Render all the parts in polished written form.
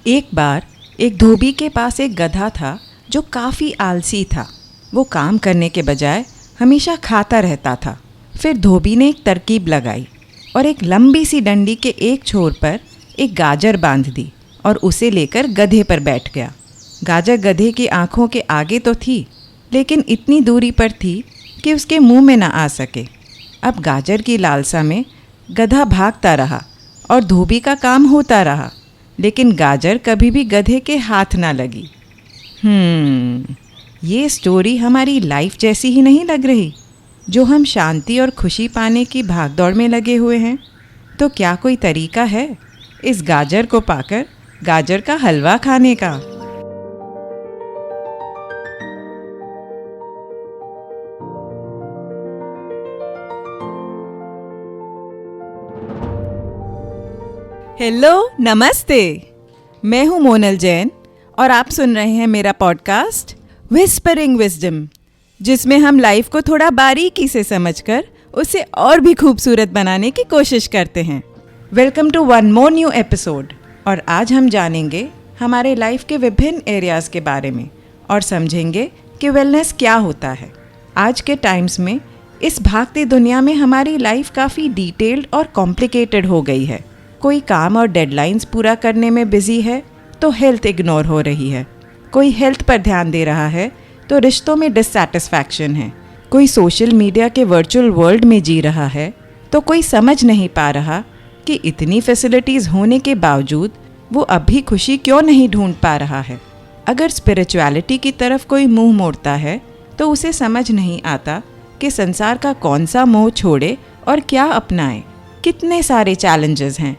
एक बार एक धोबी के पास एक गधा था जो काफ़ी आलसी था। वो काम करने के बजाय हमेशा खाता रहता था। फिर धोबी ने एक तरकीब लगाई और एक लंबी सी डंडी के एक छोर पर एक गाजर बांध दी और उसे लेकर गधे पर बैठ गया। गाजर गधे की आँखों के आगे तो थी, लेकिन इतनी दूरी पर थी कि उसके मुंह में न आ सके। अब गाजर की लालसा में गधा भागता रहा और धोबी का काम होता रहा, लेकिन गाजर कभी भी गधे के हाथ ना लगी। ये स्टोरी हमारी लाइफ जैसी ही नहीं लग रही, जो हम शांति और खुशी पाने की भागदौड़ में लगे हुए हैं। तो क्या कोई तरीका है इस गाजर को पाकर गाजर का हलवा खाने का? हेलो, नमस्ते। मैं हूँ मोनल जैन और आप सुन रहे हैं मेरा पॉडकास्ट विस्परिंग विजडम, जिसमें हम लाइफ को थोड़ा बारीकी से समझकर उसे और भी खूबसूरत बनाने की कोशिश करते हैं। Welcome to one more new episode. और आज हम जानेंगे हमारे लाइफ के विभिन्न एरियाज़ के बारे में और समझेंगे कि वेलनेस क्या होता है। आज के टाइम्स में इस भागती दुनिया में हमारी लाइफ काफ़ी डिटेल्ड और कॉम्प्लिकेटेड हो गई है। कोई काम और डेडलाइंस पूरा करने में बिजी है तो हेल्थ इग्नोर हो रही है। कोई हेल्थ पर ध्यान दे रहा है तो रिश्तों में डिससैटिस्फैक्शन है। कोई सोशल मीडिया के वर्चुअल वर्ल्ड में जी रहा है तो कोई समझ नहीं पा रहा कि इतनी फैसिलिटीज़ होने के बावजूद वो अब भी खुशी क्यों नहीं ढूंढ पा रहा है। अगर स्पिरिचुअलिटी की तरफ कोई मुंह मोड़ता है तो उसे समझ नहीं आता कि संसार का कौन सा मोह छोड़े और क्या अपनाए। कितने सारे चैलेंजेस हैं,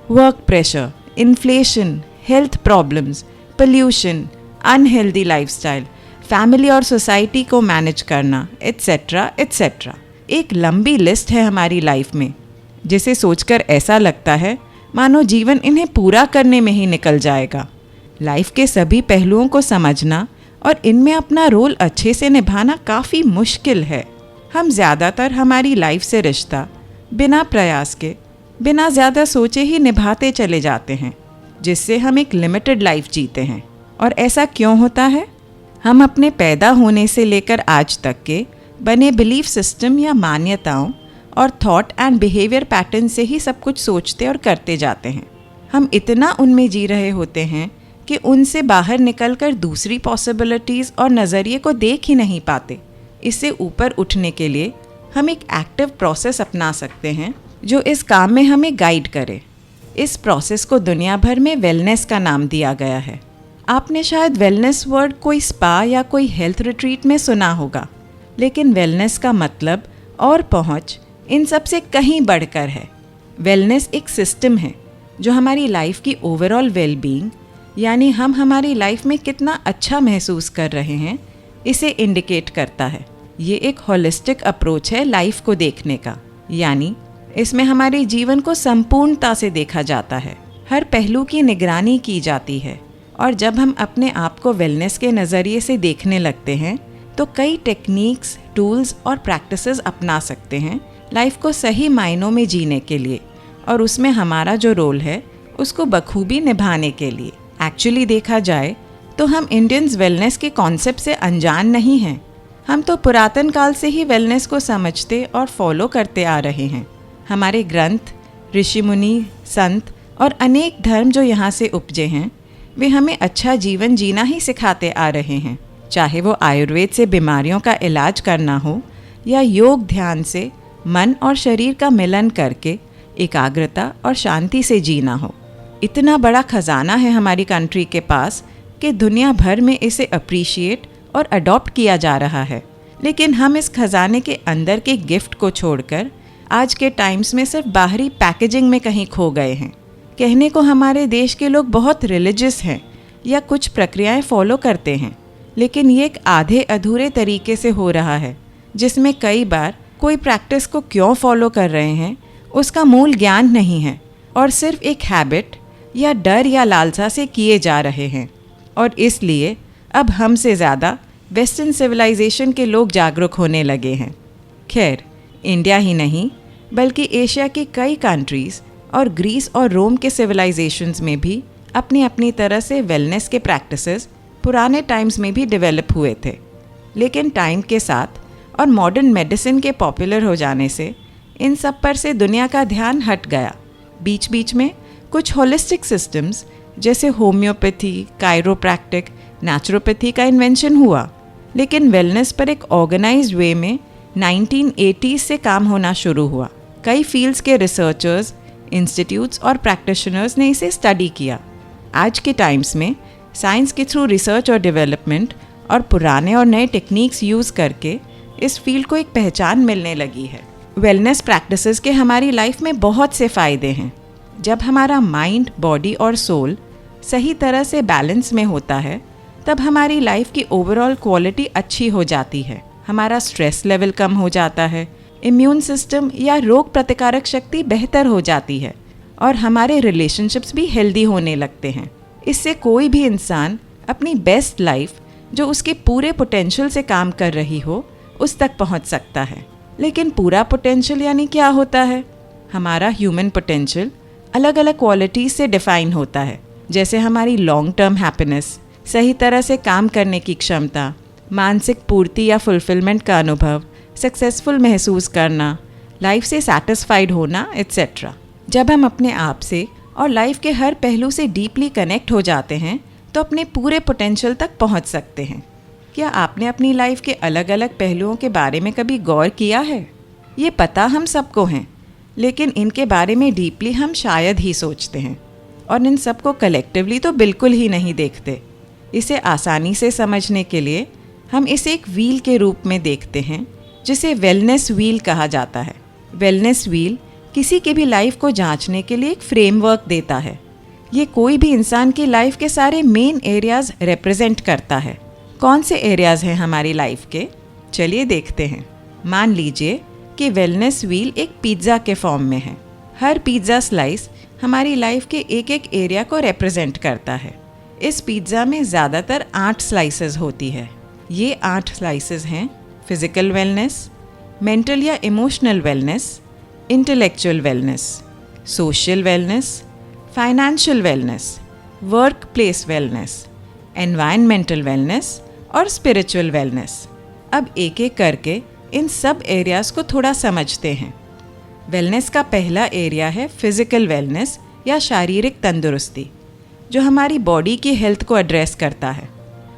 work pressure, inflation, health problems, pollution, unhealthy lifestyle, family और सोसाइटी को मैनेज करना, एट्सेट्रा एट्सेट्रा। एक लंबी लिस्ट है हमारी लाइफ में, जिसे सोचकर ऐसा लगता है मानो जीवन इन्हें पूरा करने में ही निकल जाएगा। लाइफ के सभी पहलुओं को समझना और इनमें अपना रोल अच्छे से निभाना काफ़ी मुश्किल है। हम ज़्यादातर हमारी लाइफ से रिश्ता बिना प्रयास के, बिना ज़्यादा सोचे ही निभाते चले जाते हैं, जिससे हम एक लिमिटेड लाइफ जीते हैं। और ऐसा क्यों होता है? हम अपने पैदा होने से लेकर आज तक के बने बिलीफ सिस्टम या मान्यताओं और थॉट एंड बिहेवियर पैटर्न से ही सब कुछ सोचते और करते जाते हैं। हम इतना उनमें जी रहे होते हैं कि उनसे बाहर निकलकर दूसरी पॉसिबिलिटीज़ और नज़रिए को देख ही नहीं पाते। इससे ऊपर उठने के लिए हम एक एक्टिव प्रोसेस अपना सकते हैं जो इस काम में हमें गाइड करे। इस प्रोसेस को दुनिया भर में वेलनेस का नाम दिया गया है। आपने शायद वेलनेस वर्ड कोई स्पा या कोई हेल्थ रिट्रीट में सुना होगा, लेकिन वेलनेस का मतलब और पहुंच इन सब से कहीं बढ़कर है। वेलनेस एक सिस्टम है जो हमारी लाइफ की ओवरऑल वेलबींग, यानी हम हमारी लाइफ में कितना अच्छा महसूस कर रहे हैं, इसे इंडिकेट करता है। ये एक होलिस्टिक अप्रोच है लाइफ को देखने का, यानी इसमें हमारे जीवन को संपूर्णता से देखा जाता है, हर पहलू की निगरानी की जाती है। और जब हम अपने आप को वेलनेस के नज़रिए से देखने लगते हैं तो कई टेक्निक्स, टूल्स और प्रैक्टिसेस अपना सकते हैं लाइफ को सही मायनों में जीने के लिए और उसमें हमारा जो रोल है उसको बखूबी निभाने के लिए। एक्चुअली देखा जाए तो हम इंडियंस वेलनेस के कॉन्सेप्ट से अनजान नहीं हैं। हम तो पुरातन काल से ही वेलनेस को समझते और फॉलो करते आ रहे हैं। हमारे ग्रंथ, ऋषि मुनि, संत और अनेक धर्म जो यहाँ से उपजे हैं, वे हमें अच्छा जीवन जीना ही सिखाते आ रहे हैं। चाहे वो आयुर्वेद से बीमारियों का इलाज करना हो या योग ध्यान से मन और शरीर का मिलन करके एकाग्रता और शांति से जीना हो। इतना बड़ा खजाना है हमारी कंट्री के पास कि दुनिया भर में इसे अप्रिशिएट और अडॉप्ट किया जा रहा है। लेकिन हम इस खजाने के अंदर के गिफ्ट को छोड़कर आज के टाइम्स में सिर्फ बाहरी पैकेजिंग में कहीं खो गए हैं। कहने को हमारे देश के लोग बहुत रिलीजियस हैं या कुछ प्रक्रियाएं फॉलो करते हैं, लेकिन ये एक आधे अधूरे तरीके से हो रहा है, जिसमें कई बार कोई प्रैक्टिस को क्यों फॉलो कर रहे हैं उसका मूल ज्ञान नहीं है और सिर्फ एक हैबिट या डर या लालसा से किए जा रहे हैं। और इसलिए अब हमसे ज़्यादा वेस्टर्न सिविलाइजेशन के लोग जागरूक होने लगे हैं। खैर, इंडिया ही नहीं बल्कि एशिया की कई कंट्रीज़ और ग्रीस और रोम के सिविलाइजेशंस में भी अपनी अपनी तरह से वेलनेस के प्रैक्टिसेस पुराने टाइम्स में भी डेवलप हुए थे, लेकिन टाइम के साथ और मॉडर्न मेडिसिन के पॉपुलर हो जाने से इन सब पर से दुनिया का ध्यान हट गया। बीच बीच में कुछ होलिस्टिक सिस्टम्स जैसे होम्योपैथी, कायरोप्रैक्टिक, नेचुरोपैथी का इन्वेंशन हुआ, लेकिन वेलनेस पर एक ऑर्गेनाइज्ड वे में 1980s से काम होना शुरू हुआ। कई फील्ड्स के रिसर्चर्स, इंस्टीट्यूट्स और प्रैक्टिशनर्स ने इसे स्टडी किया। आज के टाइम्स में साइंस के थ्रू रिसर्च और डेवलपमेंट और पुराने और नए टेक्निक्स यूज़ करके इस फील्ड को एक पहचान मिलने लगी है। वेलनेस प्रैक्टिसेस के हमारी लाइफ में बहुत से फ़ायदे हैं। जब हमारा माइंड, बॉडी और सोल सही तरह से बैलेंस में होता है, तब हमारी लाइफ की ओवरऑल क्वालिटी अच्छी हो जाती है। हमारा स्ट्रेस लेवल कम हो जाता है, इम्यून सिस्टम या रोग प्रतिकारक शक्ति बेहतर हो जाती है और हमारे रिलेशनशिप्स भी हेल्दी होने लगते हैं। इससे कोई भी इंसान अपनी बेस्ट लाइफ, जो उसके पूरे पोटेंशियल से काम कर रही हो, उस तक पहुंच सकता है। लेकिन पूरा पोटेंशियल यानी क्या होता है? हमारा ह्यूमन पोटेंशियल अलग अलग क्वालिटीज से डिफाइन होता है, जैसे हमारी लॉन्ग टर्म हैप्पीनेस, सही तरह से काम करने की क्षमता, मानसिक पूर्ति या फुलफिलमेंट का अनुभव, सक्सेसफुल महसूस करना, लाइफ से सेटिस्फाइड होना, एट्सेट्रा। जब हम अपने आप से और लाइफ के हर पहलू से डीपली कनेक्ट हो जाते हैं तो अपने पूरे पोटेंशियल तक पहुंच सकते हैं। क्या आपने अपनी लाइफ के अलग अलग पहलुओं के बारे में कभी गौर किया है? ये पता हम सबको हैं, लेकिन इनके बारे में डीपली हम शायद ही सोचते हैं और इन सबको कलेक्टिवली तो बिल्कुल ही नहीं देखते। इसे आसानी से समझने के लिए हम इसे एक व्हील के रूप में देखते हैं, जिसे वेलनेस व्हील कहा जाता है। वेलनेस व्हील किसी की भी लाइफ को जांचने के लिए एक फ्रेमवर्क देता है। ये कोई भी इंसान की लाइफ के सारे मेन एरियाज रिप्रेजेंट करता है। कौन से एरियाज हैं हमारी लाइफ के? चलिए देखते हैं। मान लीजिए कि वेलनेस व्हील एक पिज़्ज़ा के फॉर्म में है। हर पिज़्ज़ा स्लाइस हमारी लाइफ के एक एक एरिया को रिप्रेजेंट करता है। इस पिज़्ज़ा में ज़्यादातर 8 स्लाइसेस होती है। ये 8 स्लाइसेस हैं फिज़िकल वेलनेस, मेंटल या emotional wellness, intellectual wellness, social wellness, financial wellness, work place wellness, environmental wellness और स्पिरिचुअल वेलनेस। अब एक एक करके इन सब एरियाज़ को थोड़ा समझते हैं। वेलनेस का पहला एरिया है फिज़िकल वेलनेस या शारीरिक तंदुरुस्ती, जो हमारी बॉडी की हेल्थ को एड्रेस करता है।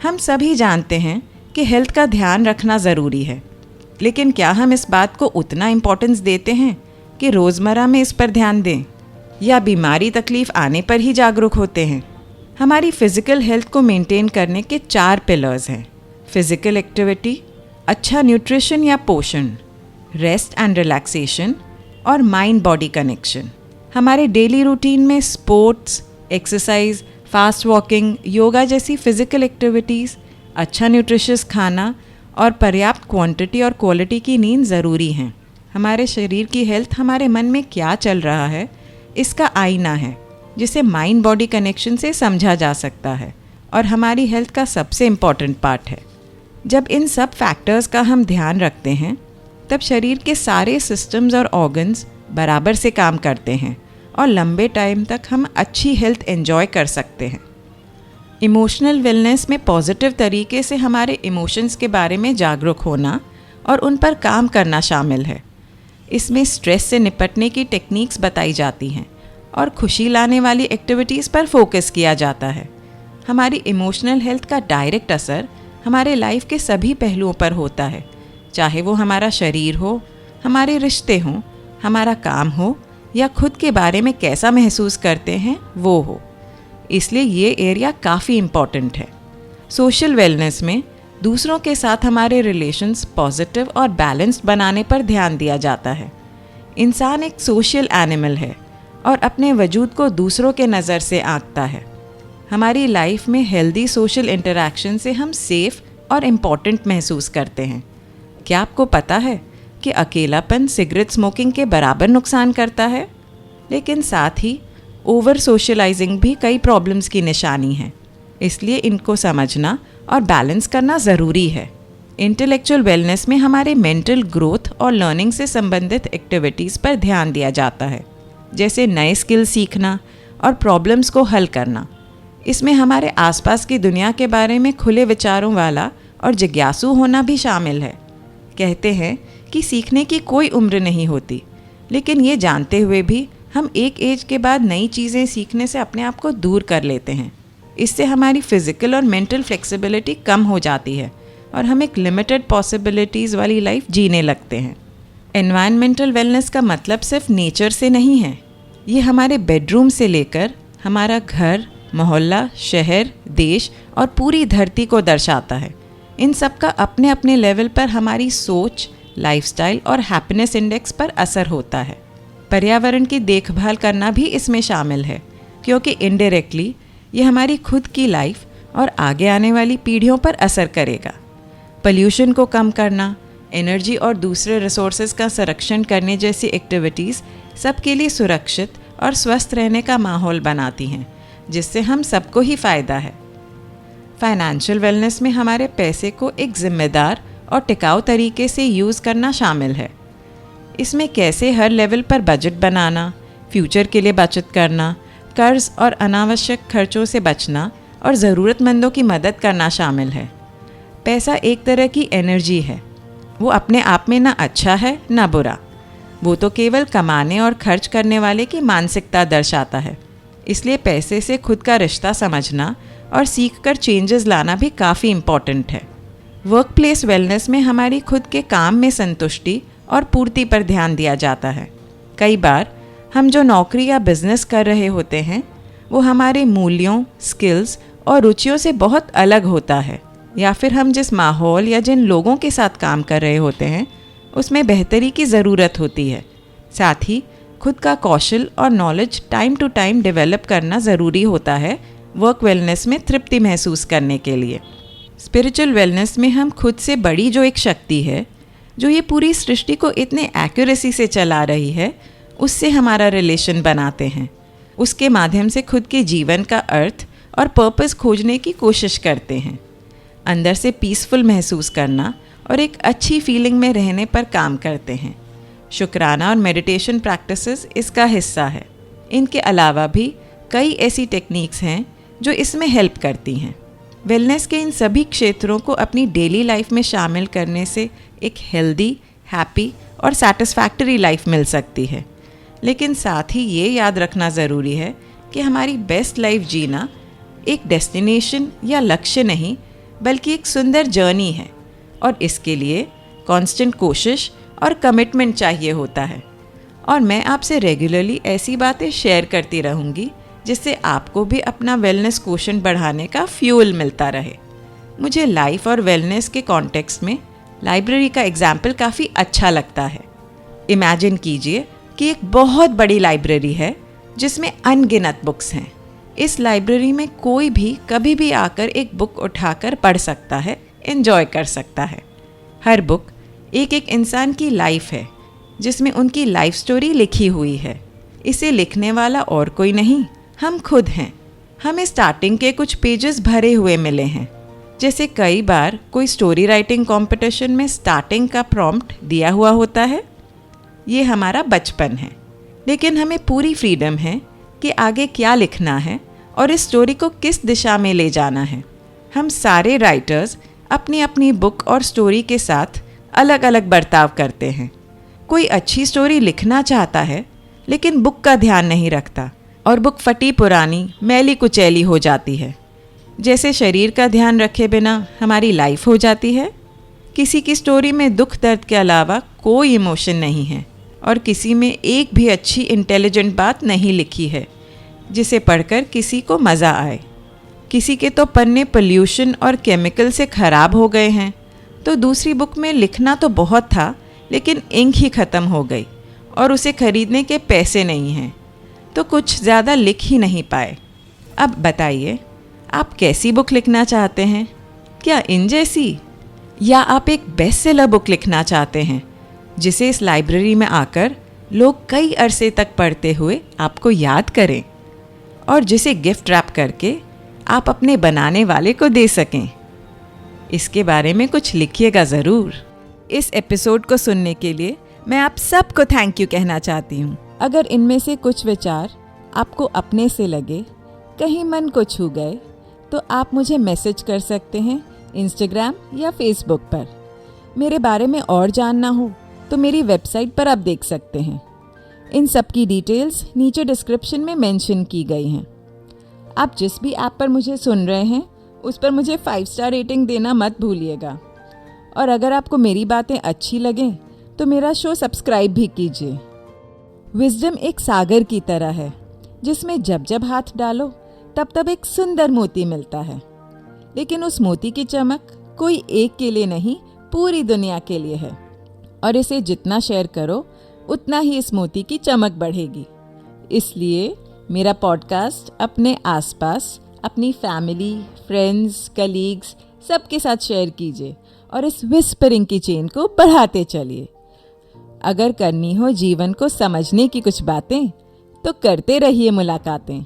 हम सभी जानते हैं कि हेल्थ का ध्यान रखना ज़रूरी है, लेकिन क्या हम इस बात को उतना इम्पोर्टेंस देते हैं कि रोज़मर्रा में इस पर ध्यान दें, या बीमारी तकलीफ़ आने पर ही जागरूक होते हैं? हमारी फ़िज़िकल हेल्थ को मेंटेन करने के 4 पिलर्स हैं। फ़िज़िकल एक्टिविटी, अच्छा न्यूट्रिशन या पोषण, रेस्ट एंड रिलैक्सेशन और माइंड बॉडी कनेक्शन। हमारे डेली रूटीन में sports, exercise, fast walking, yoga जैसी फ़िज़िकल एक्टिविटीज़, अच्छा न्यूट्रिशियस खाना और पर्याप्त क्वांटिटी और क्वालिटी की नींद ज़रूरी हैं। हमारे शरीर की हेल्थ हमारे मन में क्या चल रहा है, इसका आईना है, जिसे माइंड बॉडी कनेक्शन से समझा जा सकता है और हमारी हेल्थ का सबसे इम्पॉर्टेंट पार्ट है। जब इन सब फैक्टर्स का हम ध्यान रखते हैं, तब शरीर के सारे सिस्टम्स और ऑर्गन्स बराबर से काम करते हैं और लंबे टाइम तक हम अच्छी हेल्थ एंजॉय कर सकते हैं। इमोशनल वेलनेस में पॉजिटिव तरीके से हमारे इमोशंस के बारे में जागरूक होना और उन पर काम करना शामिल है। इसमें स्ट्रेस से निपटने की टेक्निक्स बताई जाती हैं और खुशी लाने वाली एक्टिविटीज़ पर फोकस किया जाता है। हमारी इमोशनल हेल्थ का डायरेक्ट असर हमारे लाइफ के सभी पहलुओं पर होता है, चाहे वो हमारा शरीर हो, हमारे रिश्ते हों, हमारा काम हो या खुद के बारे में कैसा महसूस करते हैं वो हो। इसलिए ये एरिया काफ़ी इम्पॉर्टेंट है। सोशल वेलनेस में दूसरों के साथ हमारे रिलेशंस पॉजिटिव और बैलेंस्ड बनाने पर ध्यान दिया जाता है। इंसान एक सोशल एनिमल है और अपने वजूद को दूसरों के नज़र से आंकता है। हमारी लाइफ में हेल्दी सोशल इंटरैक्शन से हम सेफ और इम्पॉर्टेंट महसूस करते हैं। क्या आपको पता है कि अकेलापन सिगरेट स्मोकिंग के बराबर नुकसान करता है? लेकिन साथ ही ओवर सोशलाइजिंग भी कई प्रॉब्लम्स की निशानी है। इसलिए इनको समझना और बैलेंस करना ज़रूरी है। इंटेलेक्चुअल वेलनेस में हमारे मेंटल ग्रोथ और लर्निंग से संबंधित एक्टिविटीज़ पर ध्यान दिया जाता है, जैसे नए स्किल सीखना और प्रॉब्लम्स को हल करना। इसमें हमारे आसपास की दुनिया के बारे में खुले विचारों वाला और जिज्ञासु होना भी शामिल है। कहते हैं कि सीखने की कोई उम्र नहीं होती, लेकिन ये जानते हुए भी हम एक एज के बाद नई चीज़ें सीखने से अपने आप को दूर कर लेते हैं। इससे हमारी फिज़िकल और मेंटल फ्लेक्सिबिलिटी कम हो जाती है और हम एक लिमिटेड पॉसिबिलिटीज़ वाली लाइफ जीने लगते हैं। एनवायरमेंटल वेलनेस का मतलब सिर्फ नेचर से नहीं है। ये हमारे बेडरूम से लेकर हमारा घर, मोहल्ला, शहर, देश और पूरी धरती को दर्शाता है। इन सब का अपने अपने लेवल पर हमारी सोच, लाइफस्टाइल और हैप्पीनेस इंडेक्स पर असर होता है। पर्यावरण की देखभाल करना भी इसमें शामिल है, क्योंकि इनडायरेक्टली ये हमारी खुद की लाइफ और आगे आने वाली पीढ़ियों पर असर करेगा। पोल्यूशन को कम करना, एनर्जी और दूसरे रिसोर्सेज का संरक्षण करने जैसी एक्टिविटीज़ सबके लिए सुरक्षित और स्वस्थ रहने का माहौल बनाती हैं, जिससे हम सबको ही फ़ायदा है। फाइनेंशियल वेलनेस में हमारे पैसे को एक जिम्मेदार और टिकाऊ तरीके से यूज़ करना शामिल है। इसमें कैसे हर लेवल पर बजट बनाना, फ्यूचर के लिए बचत करना, कर्ज और अनावश्यक खर्चों से बचना और ज़रूरतमंदों की मदद करना शामिल है। पैसा एक तरह की एनर्जी है। वो अपने आप में ना अच्छा है ना बुरा, वो तो केवल कमाने और खर्च करने वाले की मानसिकता दर्शाता है। इसलिए पैसे से खुद का रिश्ता समझना और सीखकर चेंजेस लाना भी काफ़ी इम्पॉर्टेंट है। वर्क प्लेस वेलनेस में हमारी खुद के काम में संतुष्टि और पूर्ति पर ध्यान दिया जाता है। कई बार हम जो नौकरी या बिजनेस कर रहे होते हैं वो हमारे मूल्यों, स्किल्स और रुचियों से बहुत अलग होता है, या फिर हम जिस माहौल या जिन लोगों के साथ काम कर रहे होते हैं उसमें बेहतरी की ज़रूरत होती है। साथ ही खुद का कौशल और knowledge time to time develop करना ज़रूरी होता है वर्क वेलनेस में तृप्ति महसूस करने के लिए। स्पिरिचुअल वेलनेस में हम खुद से बड़ी जो एक शक्ति है, जो ये पूरी सृष्टि को इतने एक्यूरेसी से चला रही है, उससे हमारा रिलेशन बनाते हैं। उसके माध्यम से खुद के जीवन का अर्थ और पर्पस खोजने की कोशिश करते हैं। अंदर से पीसफुल महसूस करना और एक अच्छी फीलिंग में रहने पर काम करते हैं। शुक्राना और मेडिटेशन प्रैक्टिसेस इसका हिस्सा है। इनके अलावा भी कई ऐसी टेक्निक्स हैं जो इसमें हेल्प करती हैं। वेलनेस के इन सभी क्षेत्रों को अपनी डेली लाइफ में शामिल करने से एक हेल्दी, हैप्पी और सैटिस्फैक्टरी लाइफ मिल सकती है। लेकिन साथ ही ये याद रखना ज़रूरी है कि हमारी बेस्ट लाइफ जीना एक डेस्टिनेशन या लक्ष्य नहीं, बल्कि एक सुंदर जर्नी है, और इसके लिए कांस्टेंट कोशिश और कमिटमेंट चाहिए होता है। और मैं आपसे रेगुलरली ऐसी बातें शेयर करती रहूँगी जिससे आपको भी अपना वेलनेस क्वोशेंट बढ़ाने का फ्यूल मिलता रहे। मुझे लाइफ और वेलनेस के कॉन्टेक्स्ट में लाइब्रेरी का एग्जाम्पल काफ़ी अच्छा लगता है। इमेजिन कीजिए कि एक बहुत बड़ी लाइब्रेरी है जिसमें अनगिनत बुक्स हैं। इस लाइब्रेरी में कोई भी कभी भी आकर एक बुक उठाकर पढ़ सकता है, एंजॉय कर सकता है। हर बुक एक एक इंसान की लाइफ है, जिसमें उनकी लाइफ स्टोरी लिखी हुई है। इसे लिखने वाला और कोई नहीं, हम खुद हैं। हमें स्टार्टिंग के कुछ पेजेस भरे हुए मिले हैं। जैसे कई बार कोई स्टोरी राइटिंग कंपटीशन में स्टार्टिंग का प्रॉम्प्ट दिया हुआ होता है। ये हमारा बचपन है, लेकिन हमें पूरी फ्रीडम है कि आगे क्या लिखना है और इस स्टोरी को किस दिशा में ले जाना है। हम सारे राइटर्स अपनी अपनी बुक और स्टोरी के साथ अलग अलग बर्ताव करते हैं। कोई अच्छी स्टोरी लिखना चाहता है, लेकिन बुक का ध्यान नहीं रखता और बुक फटी पुरानी, मैली कुचैली हो जाती है। जैसे शरीर का ध्यान रखे बिना हमारी लाइफ हो जाती है। किसी की स्टोरी में दुख दर्द के अलावा कोई इमोशन नहीं है, और किसी में एक भी अच्छी इंटेलिजेंट बात नहीं लिखी है जिसे पढ़कर किसी को मज़ा आए। किसी के तो पन्ने पोल्यूशन और केमिकल से ख़राब हो गए हैं, तो दूसरी बुक में लिखना तो बहुत था, लेकिन इंक ही ख़त्म हो गई और उसे ख़रीदने के पैसे नहीं हैं, तो कुछ ज़्यादा लिख ही नहीं पाए। अब बताइए, आप कैसी बुक लिखना चाहते हैं? क्या इन जैसी, या आप एक बेस्ट सेलर बुक लिखना चाहते हैं जिसे इस लाइब्रेरी में आकर लोग कई अरसे तक पढ़ते हुए आपको याद करें, और जिसे गिफ्ट रैप करके आप अपने बनाने वाले को दे सकें? इसके बारे में कुछ लिखिएगा ज़रूर। इस एपिसोड को सुनने के लिए मैं आप सबको थैंक यू कहना चाहती हूँ। अगर इनमें से कुछ विचार आपको अपने से लगे कहीं मन को छू गए तो आप मुझे मैसेज कर सकते हैं इंस्टाग्राम या फेसबुक पर। मेरे बारे में और जानना हो तो मेरी वेबसाइट पर आप देख सकते हैं। इन सब की डिटेल्स नीचे डिस्क्रिप्शन में मेंशन की गई हैं। आप जिस भी ऐप पर मुझे सुन रहे हैं उस पर मुझे 5 स्टार रेटिंग देना मत भूलिएगा। और अगर आपको मेरी बातें अच्छी लगें तो मेरा शो सब्सक्राइब भी कीजिए। विजडम एक सागर की तरह है जिसमें जब जब हाथ डालो तब तब एक सुंदर मोती मिलता है, लेकिन उस मोती की चमक कोई एक के लिए नहीं, पूरी दुनिया के लिए है। और इसे जितना शेयर करो उतना ही इस मोती की चमक बढ़ेगी। इसलिए मेरा पॉडकास्ट अपने आसपास, अपनी फैमिली, फ्रेंड्स, कलीग्स सबके साथ शेयर कीजिए और इस विस्परिंग की चेन को बढ़ाते चलिए। अगर करनी हो जीवन को समझने की कुछ बातें तो करते रहिए मुलाकातें।